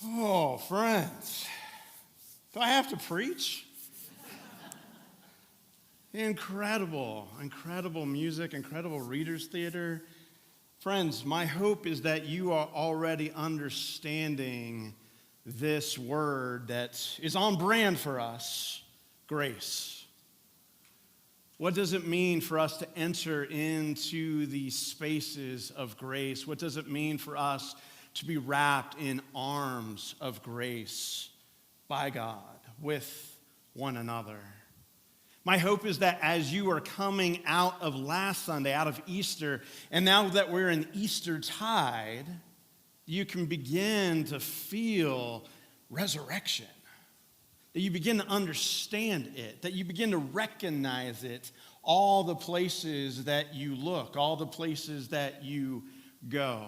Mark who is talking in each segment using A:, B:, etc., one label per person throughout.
A: Oh, friends, do I have to preach? Incredible music, incredible Reader's Theater. Friends, my hope is that you are already understanding this word that is on brand for us, grace. What does it mean for us to enter into these spaces of grace? What does it mean for us to be wrapped in arms of grace by God with one another? My hope is that as you are coming out of last Sunday, out of Easter, and now that we're in Eastertide, you can begin to feel resurrection, that you begin to understand it, that you begin to recognize it, all the places that you look, all the places that you go.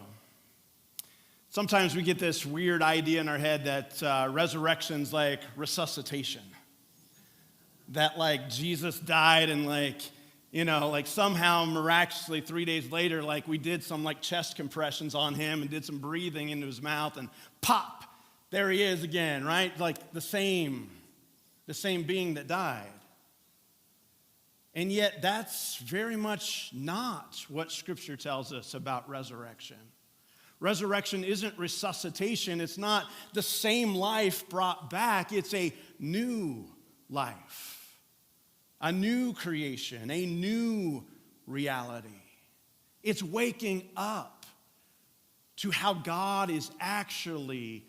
A: Sometimes we get this weird idea in our head that resurrection's like resuscitation. That like Jesus died and like somehow miraculously 3 days later, like we did some like chest compressions on him and did some breathing into his mouth and pop, there he is again, right? Like the same being that died. And yet that's very much not what Scripture tells us about resurrection. Resurrection isn't resuscitation. It's not the same life brought back. It's a new life, a new creation, a new reality. It's waking up to how God is actually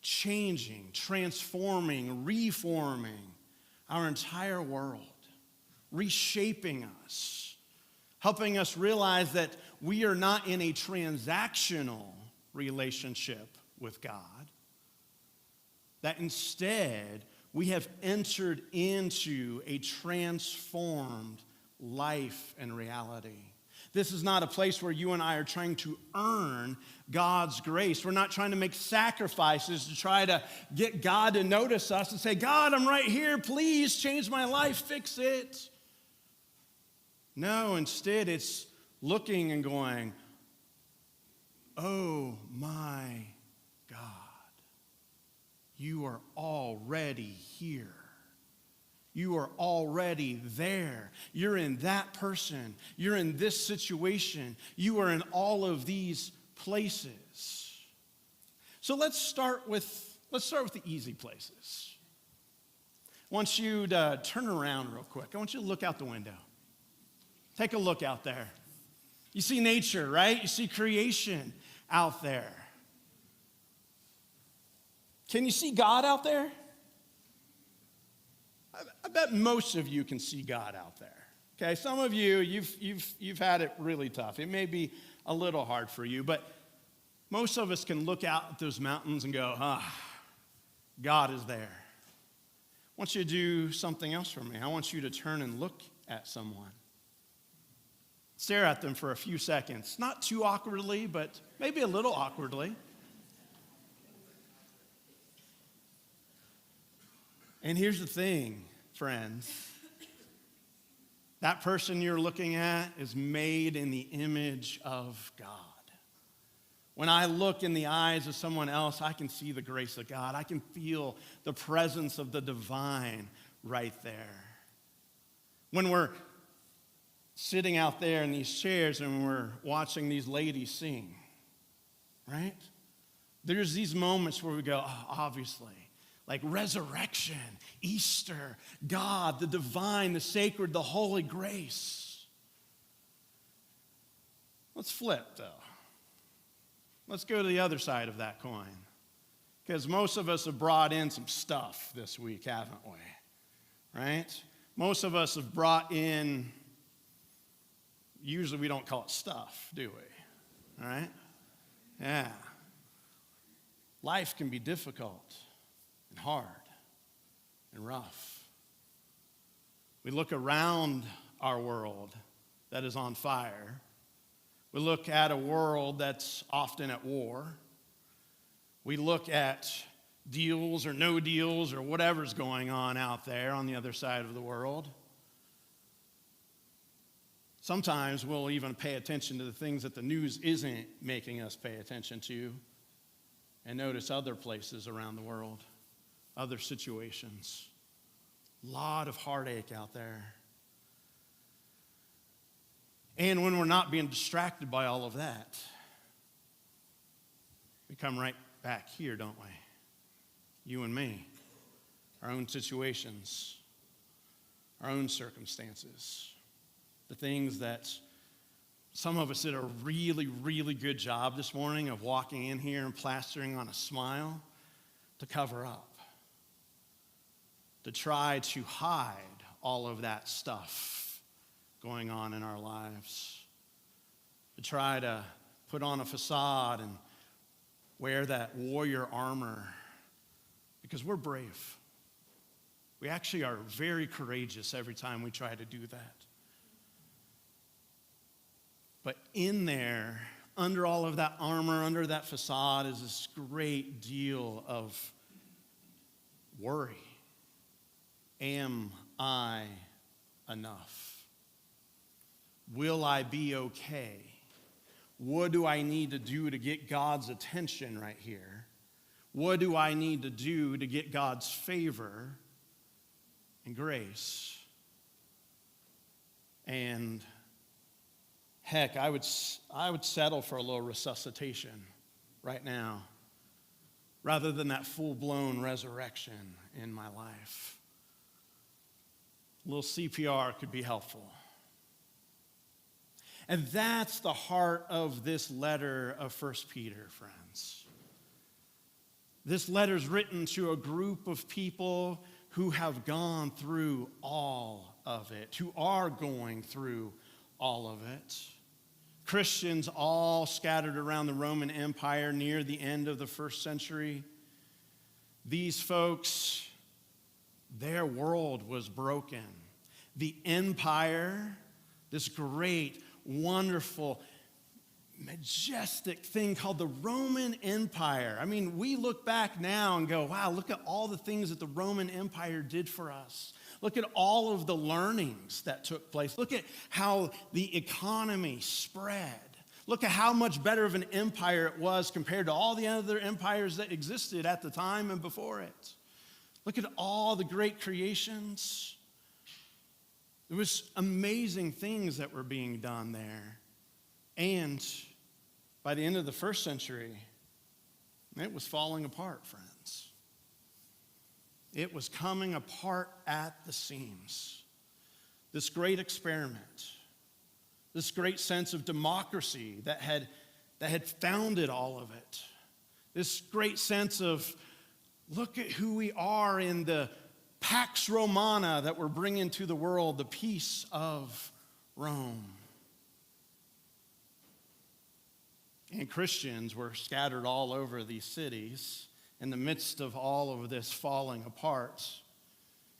A: changing, transforming, reforming our entire world, reshaping us, helping us realize that we are not in a transactional relationship with God, that instead we have entered into a transformed life and reality. This is not a place where you and I are trying to earn God's grace. We're not trying to make sacrifices to try to get God to notice us and say, God, I'm right here. Please change my life, fix it. No, instead it's looking and going, oh my God, you are already here. You are already there. You're in that person. You're in this situation. You are in all of these places. So let's start with the easy places. I want you to turn around real quick. I want you to look out the window. Take a look out there. You see nature, right? You see creation out there. Can you see God out there? I bet most of you can see God out there. Okay, some of you, you've had it really tough. It may be a little hard for you, but most of us can look out at those mountains and go, God is there. I want you to do something else for me. I want you to turn and look at someone. Stare at them for a few seconds. Not too awkwardly, but maybe a little awkwardly. And here's the thing, friends. That person you're looking at is made in the image of God. When I look in the eyes of someone else, I can see the grace of God. I can feel the presence of the divine right there. When we're sitting out there in these chairs and we're watching these ladies sing, right? There's these moments where we go, obviously, like resurrection, Easter, God, the divine, the sacred, the holy grace. Let's flip, though. Let's go to the other side of that coin. Because most of us have brought in some stuff this week, haven't we? Right? Most of us have brought in, usually we don't call it stuff, do we? All right? Yeah. Life can be difficult and hard and rough. We look around our world that is on fire. We look at a world that's often at war. We look at deals or no deals or whatever's going on out there on the other side of the world. Sometimes we'll even pay attention to the things that the news isn't making us pay attention to. and notice other places around the world, other situations. A lot of heartache out there. And when we're not being distracted by all of that, we come right back here, don't we? You and me, our own situations, our own circumstances, the things that some of us did a really, really good job this morning of walking in here and plastering on a smile to cover up, to try to hide all of that stuff going on in our lives, to try to put on a facade and wear that warrior armor, because we're brave. We actually are very courageous every time we try to do that. But in there, under all of that armor, under that facade, is this great deal of worry. Am I enough? Will I be okay? What do I need to do to get God's attention right here? What do I need to do to get God's favor and grace? And heck, I would settle for a little resuscitation right now rather than that full-blown resurrection in my life. A little CPR could be helpful. And that's the heart of this letter of 1 Peter, friends. This letter is written to a group of people who have gone through all of it, who are going through all of it. Christians all scattered around the Roman Empire near the end of the first century. These folks, their world was broken. The empire, this great, wonderful, majestic thing called the Roman Empire. I mean, we look back now and go, wow, look at all the things that the Roman Empire did for us. Look at all of the learnings that took place. Look at how the economy spread. Look at how much better of an empire it was compared to all the other empires that existed at the time and before it. Look at all the great creations. There was amazing things that were being done there. And by the end of the first century, it was falling apart, friends. It was coming apart at the seams. This great experiment, this great sense of democracy that had founded all of it, this great sense of, look at who we are in the Pax Romana that we're bringing to the world, the peace of Rome. And Christians were scattered all over these cities in the midst of all of this falling apart,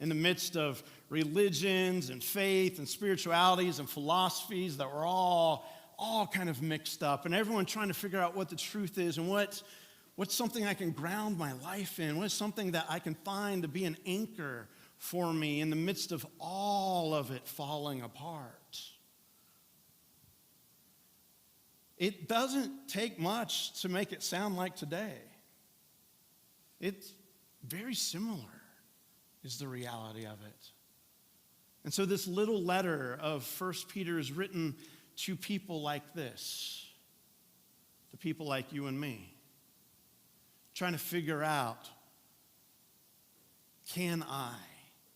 A: in the midst of religions and faith and spiritualities and philosophies that were all kind of mixed up, and everyone trying to figure out what the truth is and what's something I can ground my life in, what's something that I can find to be an anchor for me in the midst of all of it falling apart. It doesn't take much to make it sound like today. It's very similar, is the reality of it. And so this little letter of 1 Peter is written to people like this, to people like you and me, trying to figure out, can I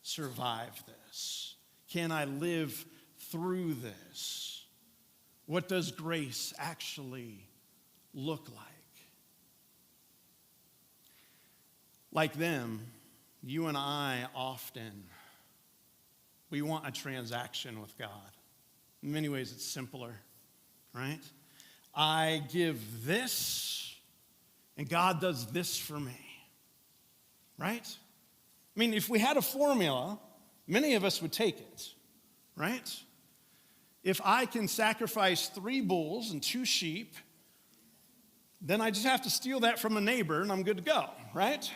A: survive this? Can I live through this? What does grace actually look like? Like them, you and I often, we want a transaction with God. In many ways, it's simpler, right? I give this, and God does this for me, right? I mean, if we had a formula, many of us would take it, right? If I can sacrifice 3 bulls and 2 sheep, then I just have to steal that from a neighbor and I'm good to go, right?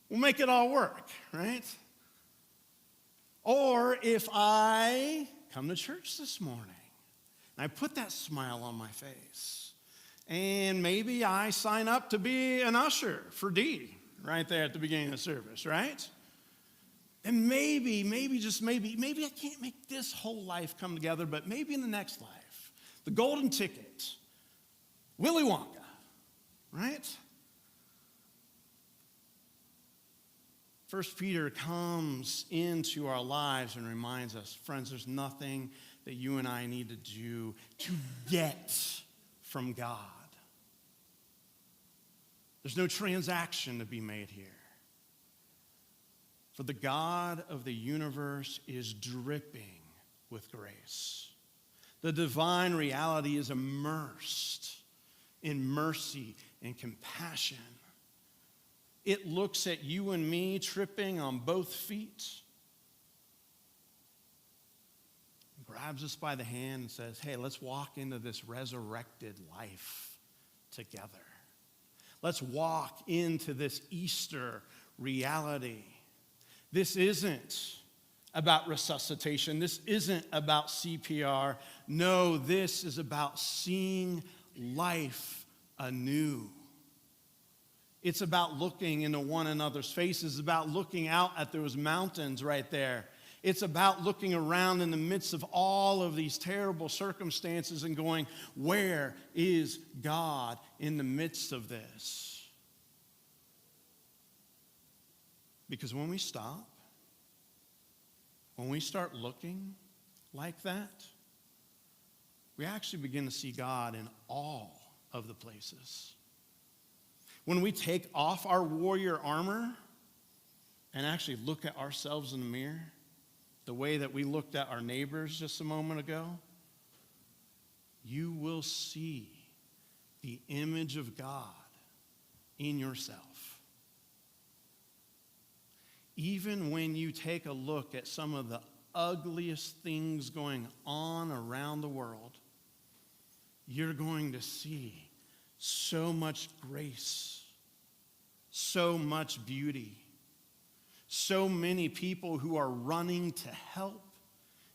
A: We'll make it all work, right? Or if I come to church this morning and I put that smile on my face And maybe I sign up to be an usher for D right there at the beginning of the service, right? And maybe I can't make this whole life come together, but maybe in the next life, the golden ticket, Willy Wonka, right? First Peter comes into our lives and reminds us, friends, there's nothing that you and I need to do to get from God. There's no transaction to be made here. For the God of the universe is dripping with grace. The divine reality is immersed in mercy and compassion. It looks at you and me tripping on both feet, grabs us by the hand and says, hey, let's walk into this resurrected life together. Let's walk into this Easter reality. This isn't about resuscitation. This isn't about CPR. No, this is about seeing life anew. It's about looking into one another's faces. It's about looking out at those mountains right there. It's about looking around in the midst of all of these terrible circumstances and going, where is God in the midst of this? Because when we stop, when we start looking like that, we actually begin to see God in all of the places. When we take off our warrior armor and actually look at ourselves in the mirror, the way that we looked at our neighbors just a moment ago, you will see the image of God in yourself. Even when you take a look at some of the ugliest things going on around the world, you're going to see so much grace, so much beauty, so many people who are running to help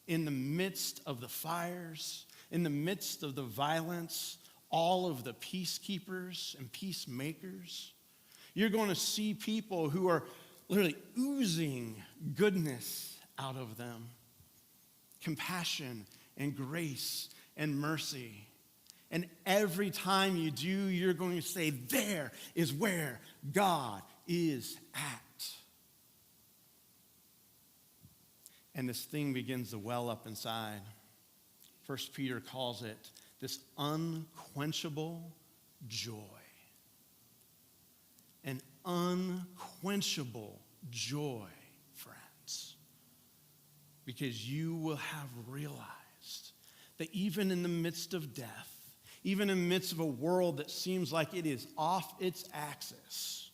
A: in the midst of the fires, in the midst of the violence, all of the peacekeepers and peacemakers. You're going to see people who are literally oozing goodness out of them, compassion and grace and mercy. And every time you do, you're going to say, there is where God is at. And this thing begins to well up inside. First Peter calls it this unquenchable joy. An unquenchable joy, friends. Because you will have realized that even in the midst of death, even in the midst of a world that seems like it is off its axis,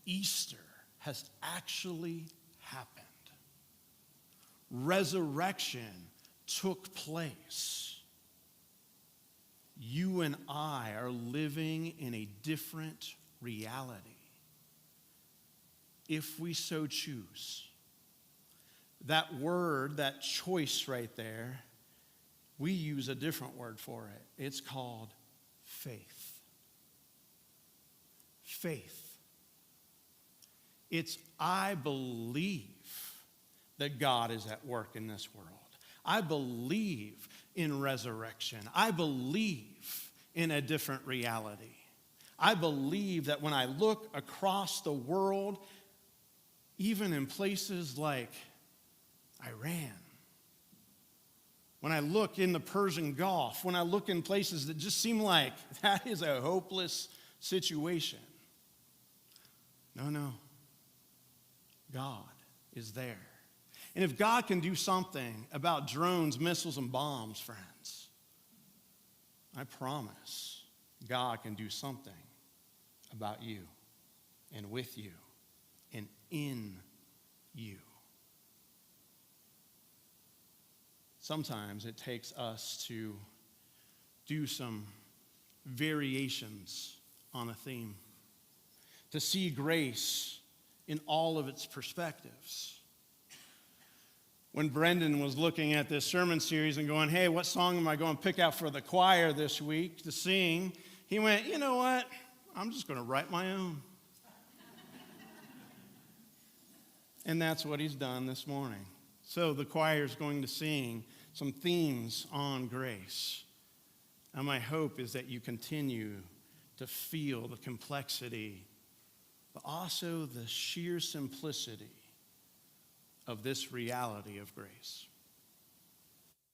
A: Easter has actually happened. Resurrection took place. You and I are living in a different reality, if we so choose. That word, that choice right there, we use a different word for it. It's called faith. Faith. It's I believe that God is at work in this world. I believe in resurrection. I believe in a different reality. I believe that when I look across the world, even in places like Iran, when I look in the Persian Gulf, when I look in places that just seem like that is a hopeless situation. No. God is there. And if God can do something about drones, missiles, and bombs, friends, I promise God can do something about you and with you and in you. Sometimes it takes us to do some variations on a theme, to see grace in all of its perspectives. When Brendan was looking at this sermon series and going, hey, what song am I going to pick out for the choir this week to sing? He went, you know what? I'm just going to write my own. And that's what he's done this morning. So the choir is going to sing some themes on grace. And my hope is that you continue to feel the complexity, but also the sheer simplicity of this reality of grace.